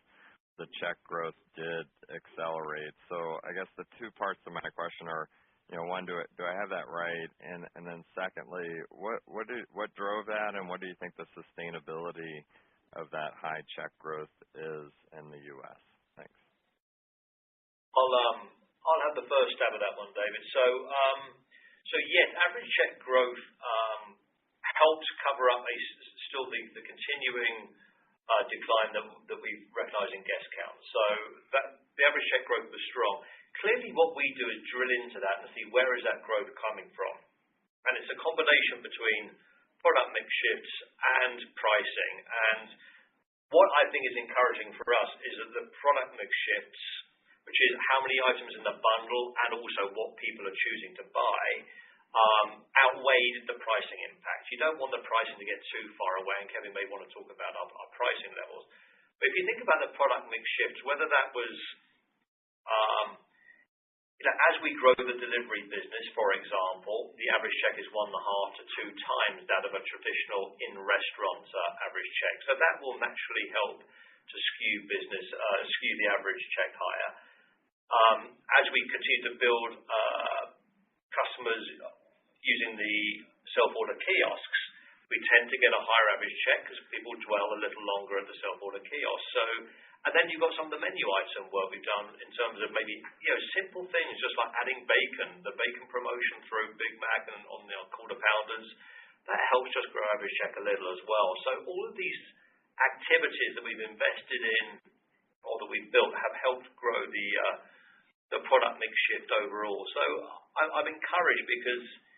the check growth did accelerate. So I guess the two parts of my question are, one, do I have that right? And then secondly, what drove that, and what do you think the sustainability of that high check growth is in the U.S.? Thanks. I'll have the first stab at that one, David. So yes, average check growth helped cover up still the continuing decline that we recognise in guest count. So the average check growth was strong. Clearly, what we do is drill into that and see where is that growth coming from. And it's a combination between product mix shifts and pricing. And what I think is encouraging for us is that the product mix shifts, which is how many items in the bundle and also what people are choosing to buy, outweighed the pricing impact. You don't want the pricing to get too far away, and Kevin may want to talk about our pricing levels. But if you think about the product mix shifts, whether that was as we grow the delivery business, for example, the average check is 1.5 to 2 times that of a traditional in-restaurant average check. So that will naturally help to skew the average check higher. As we continue to build customers using the self-order kiosks, we tend to get a higher average check because people dwell a little longer at the self-order kiosk. And then you've got some of the menu item work we've done in terms of maybe simple things, just like adding bacon, the bacon promotion through Big Mac and on the quarter pounders. That helps just grow average check a little as well. So all of these activities that we've invested in or that we've built have helped grow the product mix shift overall. So I'm encouraged because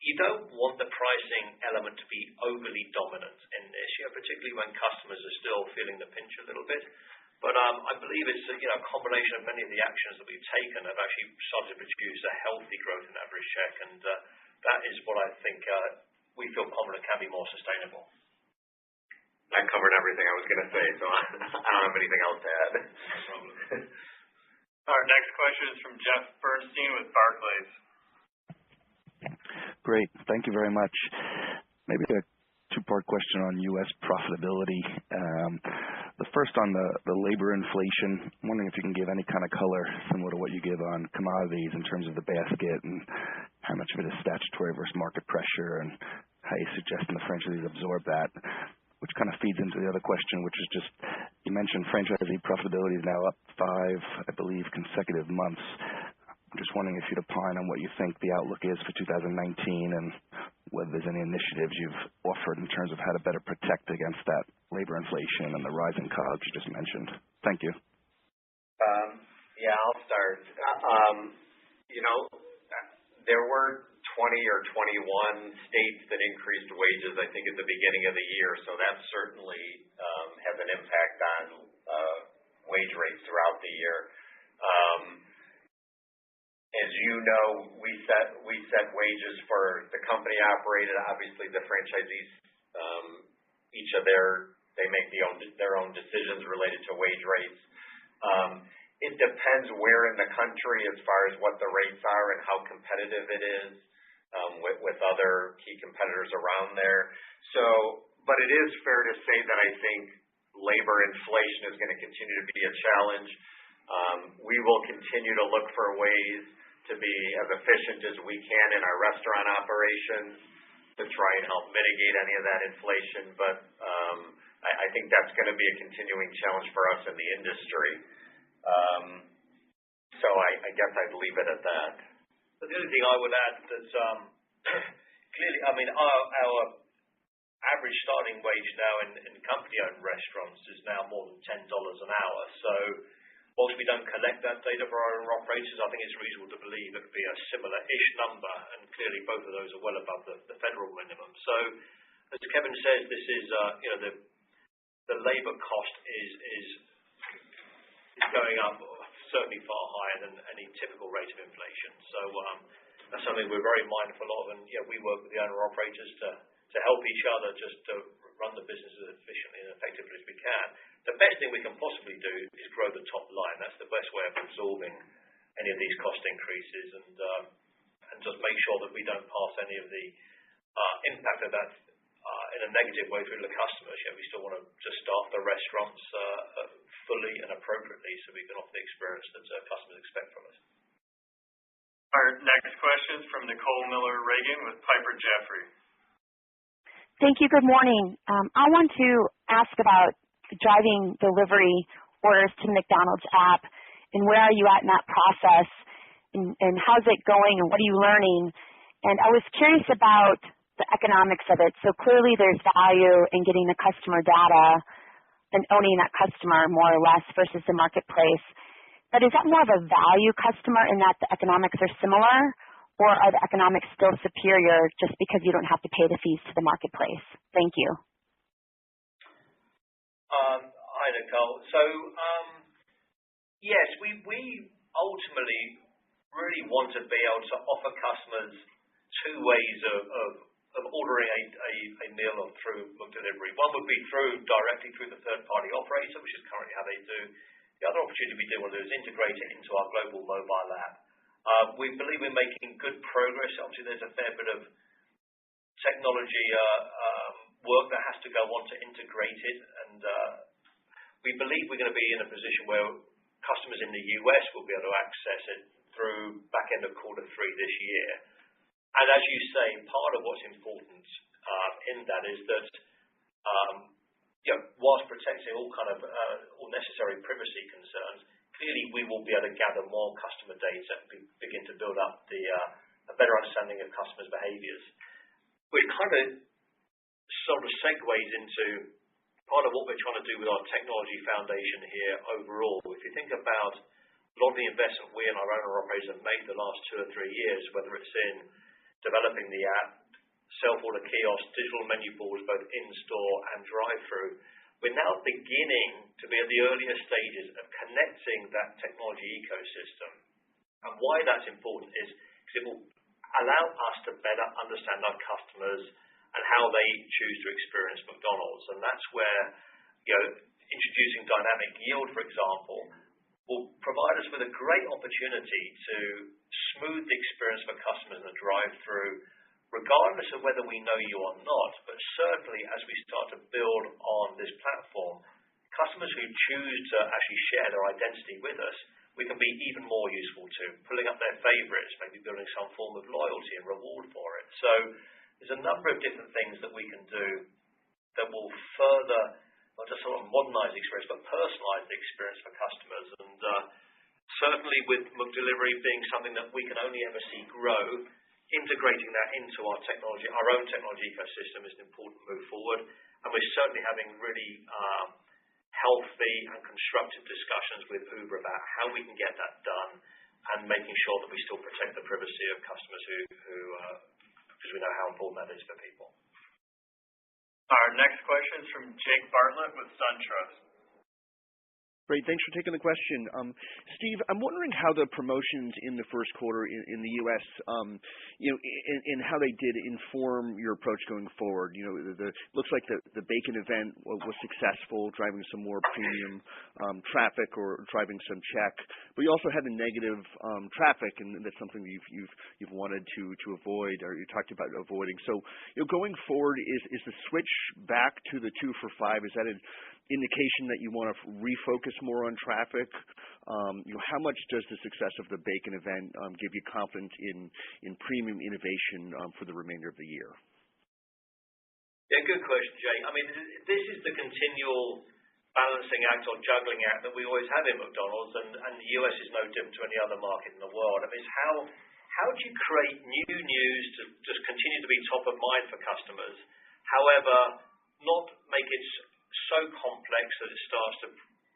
you don't want the pricing element to be overly dominant in this, particularly when customers are still feeling the pinch a little bit. But I believe it's a combination of many of the actions that we've taken have actually started to produce a healthy growth in average check, and that is what I think we feel confident can be more sustainable. I covered everything I was going to say, so I don't have anything else to add. No problem. Our next question is from Jeff Bernstein with Barclays. Great. Thank you very much. Maybe a two-part question on U.S. profitability. The first on the labor inflation. I'm wondering if you can give any kind of color similar to what you give on commodities in terms of the basket and how much of it is statutory versus market pressure and how you suggesting the franchisees absorb that, which kind of feeds into the other question, which is just you mentioned franchisee profitability is now up 5, I believe, consecutive months. I'm just wondering if you'd opine on what you think the outlook is for 2019 and whether there's any initiatives you've offered in terms of how to better protect against that labor inflation and the rising COGS you just mentioned. Thank you. Yeah, I'll start. There were 20 or 21 states that increased wages, I think, at the beginning of the year, so that certainly has an impact on wage rates throughout the year. As you know, we set wages for the company operated. Obviously, the franchisees, each of they They make their own decisions related to wage rates. It depends where in the country as far as what the rates are and how competitive it is with other key competitors around there. But it is fair to say that I think labor inflation is going to continue to be a challenge. We will continue to look for ways to be as efficient as we can in our restaurant operations to try and help mitigate any of that inflation. But I think that's going to be a continuing challenge for us in the industry. So I guess I'd leave it at that. But the only thing I would add that clearly, I mean, our average starting wage now in company-owned restaurants is now more than $10 an hour. So whilst we don't collect that data for our own operators, I think it's reasonable to believe it would be a similar-ish number, and clearly both of those are well above the federal minimum. So as Kevin says, this is the labor cost is going up certainly far higher than any typical rate of inflation. So that's something we're very mindful of, and we work with the owner-operators to help each other just to run the business as efficiently and effectively as we can. The best thing we can possibly do is grow the top line. That's the best way of absorbing any of these cost increases and just make sure that we don't pass any of the impact of that in a negative way through to the customers. We still want to just staff the restaurants fully and appropriately so we can offer the experience that customers expect from us. Our next question is from Nicole Miller-Regan with Piper Jaffray. Thank you. Good morning. I want to ask about driving delivery orders to McDonald's app, and where are you at in that process, and how's it going, and what are you learning? And I was curious about the economics of it. So clearly there's value in getting the customer data and owning that customer more or less versus the marketplace. But is that more of a value customer in that the economics are similar, or are the economics still superior just because you don't have to pay the fees to the marketplace? Thank you. Hi, Nicole. So, yes, we ultimately really want to be able to offer customers two ways of ordering a meal through McDelivery. One would be directly through the third-party operator, which is currently how they do. The other opportunity we do want to do is integrate it into our global mobile app. We believe we're making good progress. Obviously, there's a fair bit of technology work that has to go on to integrate it, and we believe we're going to be in a position where customers in the US will be able to access it through back end of quarter 3 this year. And as you say, part of what's important in that is that whilst protecting all necessary privacy concerns, clearly we will be able to gather more customer data and begin to build up a better understanding of customers' behaviors. Which kind of sort of segues into part of what we're trying to do with our technology foundation here overall. If you think about a lot of the investment we and our owner-operators have made the last 2 or 3 years, whether it's in developing the app, self-order kiosks, digital menu boards, both in-store and drive-through, we're now beginning to be at the earlier stages of connecting that technology ecosystem. And why that's important is because it will allow us to better understand our customers and how they choose to experience McDonald's. And that's where introducing dynamic yield, for example, will provide us with a great opportunity to smooth the experience for customers in the drive-through, regardless of whether we know you or not. But certainly as we start to build on this platform, customers who choose to actually share their identity with us, we can be even more useful to, pulling up their favorites, maybe building some form of loyalty and reward for it. So there's a number of different things that we can do that will further, not just sort of modernize the experience, but personalize the experience for customers. And certainly with McDelivery being something that we can only ever see grow, integrating that into our technology, our own technology ecosystem is an important move forward. And we're certainly having really healthy and constructive discussions with Uber about how we can get that done and making sure that we still protect the privacy of customers who because we know how important that is for people. Our next question is from Jake Bartlett with SunTrust. Great. Thanks for taking the question. Steve, I'm wondering how the promotions in the first quarter in the U.S., and how they did inform your approach going forward. Looks like the bacon event was successful, driving some more premium traffic or driving some check. But you also had a negative traffic, and that's something you've wanted to avoid, or you talked about avoiding. So, going forward, is the switch back to the 2 for $5? Is that an indication that you want to refocus more on traffic? How much does the success of the bacon event give you confidence in premium innovation for the remainder of the year? Yeah, good question, Jay. I mean, this is the continual balancing act or juggling act that we always have in McDonald's, and the US is no different to any other market in the world. I mean, how do you create new news to just continue to be top of mind for customers, however, not make it so complex that it starts to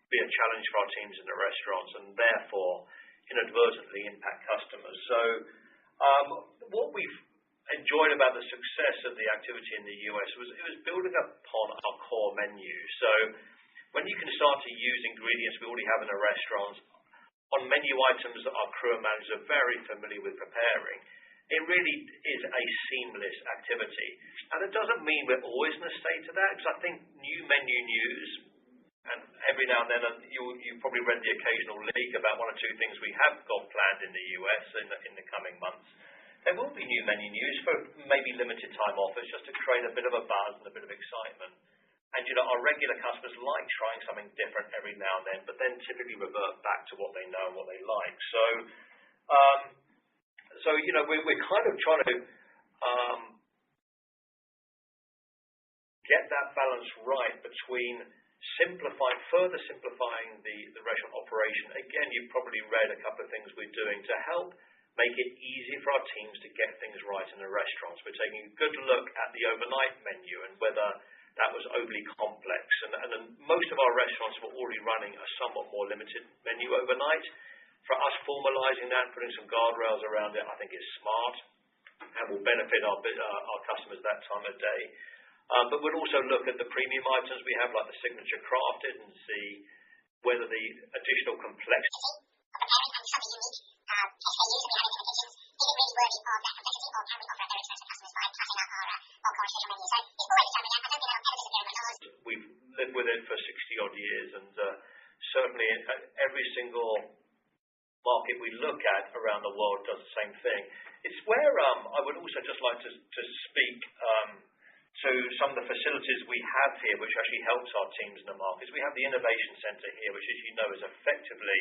be a challenge for our teams in the restaurants and therefore inadvertently impact customers. So what we've enjoyed about the success of the activity in the US was it was building upon our core menu. So when you can start to use ingredients we already have in the restaurants on menu items that our crew and managers are very familiar with preparing, it really is a seamless activity. And it doesn't mean we're always going to stay to that, because I think new menu news, and every now and then you've probably read the occasional leak about one or two things we have got planned in the US in the coming months. There will be new menu news for maybe limited time offers just to create a bit of a buzz and a bit of excitement. And our regular customers like trying something different every now and then, but then typically revert back to what they know and what they like. So we're kind of trying to get that balance right between further simplifying the restaurant operation. Again, you've probably read a couple of things we're doing to help make it easy for our teams to get things right in the restaurants. We're taking a good look at the overnight menu and whether that was overly complex. And most of our restaurants were already running a somewhat more limited menu overnight. For us, formalizing that and putting some guardrails around it, I think is smart and will benefit our customers that time of day. But we'll also look at the premium items we have, like the signature crafted, and see whether the additional complexity we've lived with it for 60-odd years, and certainly every single market we look at around the world does the same thing. It's where I would also just like to speak to some of the facilities we have here, which actually helps our teams in the markets. We have the Innovation Center here, which, as you know, is effectively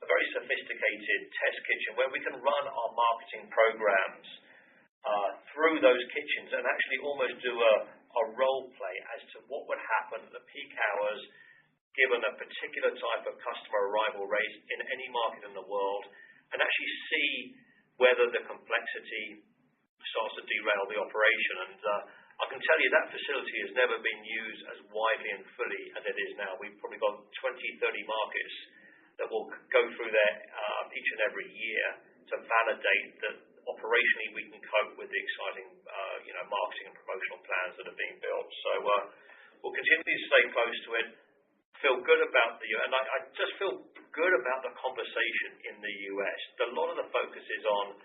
a very sophisticated test kitchen where we can run our marketing programs through those kitchens and actually almost do a role play as to what would happen at the peak hours given a particular type of customer arrival rate in any market in the world, and actually see whether the complexity starts to derail the operation. And I can tell you that facility has never been used as widely and fully as it is now. We've probably got 20, 30 markets that will go through there each and every year to validate that operationally we can cope with the exciting marketing and promotional plans that are being built. So we'll continue to stay close to it, feel good about and I just feel good about the conversation in the US. A lot of the focus is on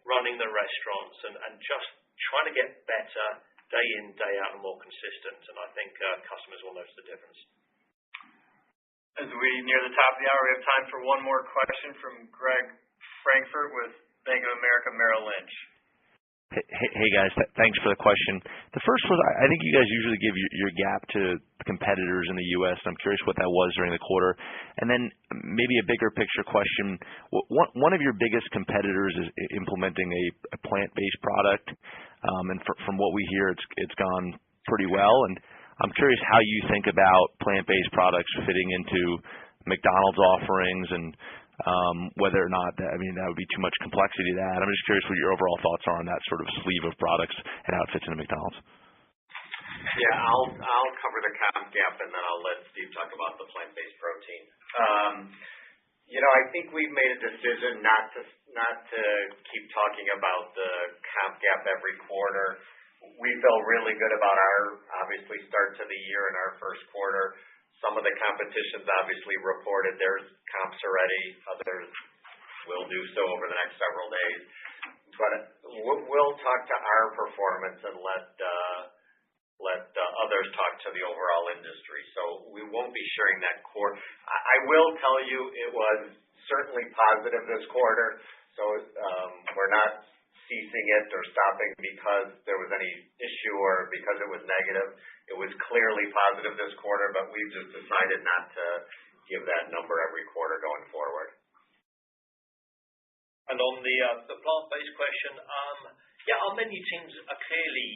running the restaurants and just trying to get better day in, day out, and more consistent. And I think customers will notice the difference. As we near the top of the hour, we have time for one more question from Greg Frankfurt with Bank of America Merrill Lynch. Hey guys, thanks for the question. The first was, I think you guys usually give your gap to competitors in the U.S. I'm curious what that was during the quarter. And then maybe a bigger picture question. One of your biggest competitors is implementing a plant-based product, and from what we hear, it's gone pretty well. And I'm curious how you think about plant-based products fitting into McDonald's offerings, and whether or not that would be too much complexity to that. I'm just curious what your overall thoughts are on that sort of sleeve of products and how it fits into McDonald's. Yeah, I'll cover the comp gap, and then I'll let Steve talk about the plant-based protein. I think we've made a decision not to keep talking about the comp gap every quarter. We feel really good about our obviously start to the year in our first quarter. Some of the competition's obviously reported their comps already. Others will do so over the next several days. But we'll talk to our performance and let others talk to the overall industry. So we won't be sharing that core. I will tell you it was certainly positive this quarter. So we're not ceasing it or stopping because there was any issue or because it was negative. It was clearly positive this quarter, but we've just decided not to give that number every quarter going forward. And on the plant-based question, our menu teams are clearly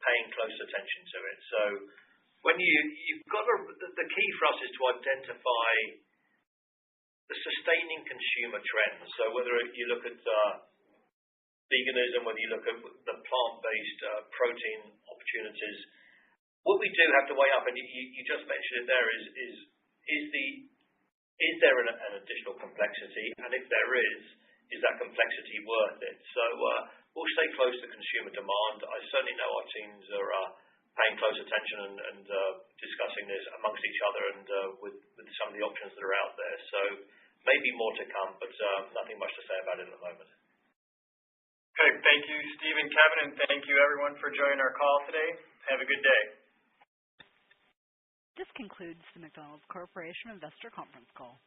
paying close attention to it. So when you've got the key for us is to identify the sustaining consumer trends. So whether you look at veganism, whether you look at the plant-based protein opportunities, what we do have to weigh up, and you just mentioned it there, is there an additional complexity, and if there is that complexity worth it? So we'll stay close to consumer demand. I certainly know our teams are paying close attention and discussing this amongst each other and with some of the options that are out there. So maybe more to come, but nothing much to say about it at the moment. Okay, thank you, Steve and Kevin, and thank you everyone for joining our call today. Have a good day. This concludes the McDonald's Corporation Investor Conference Call.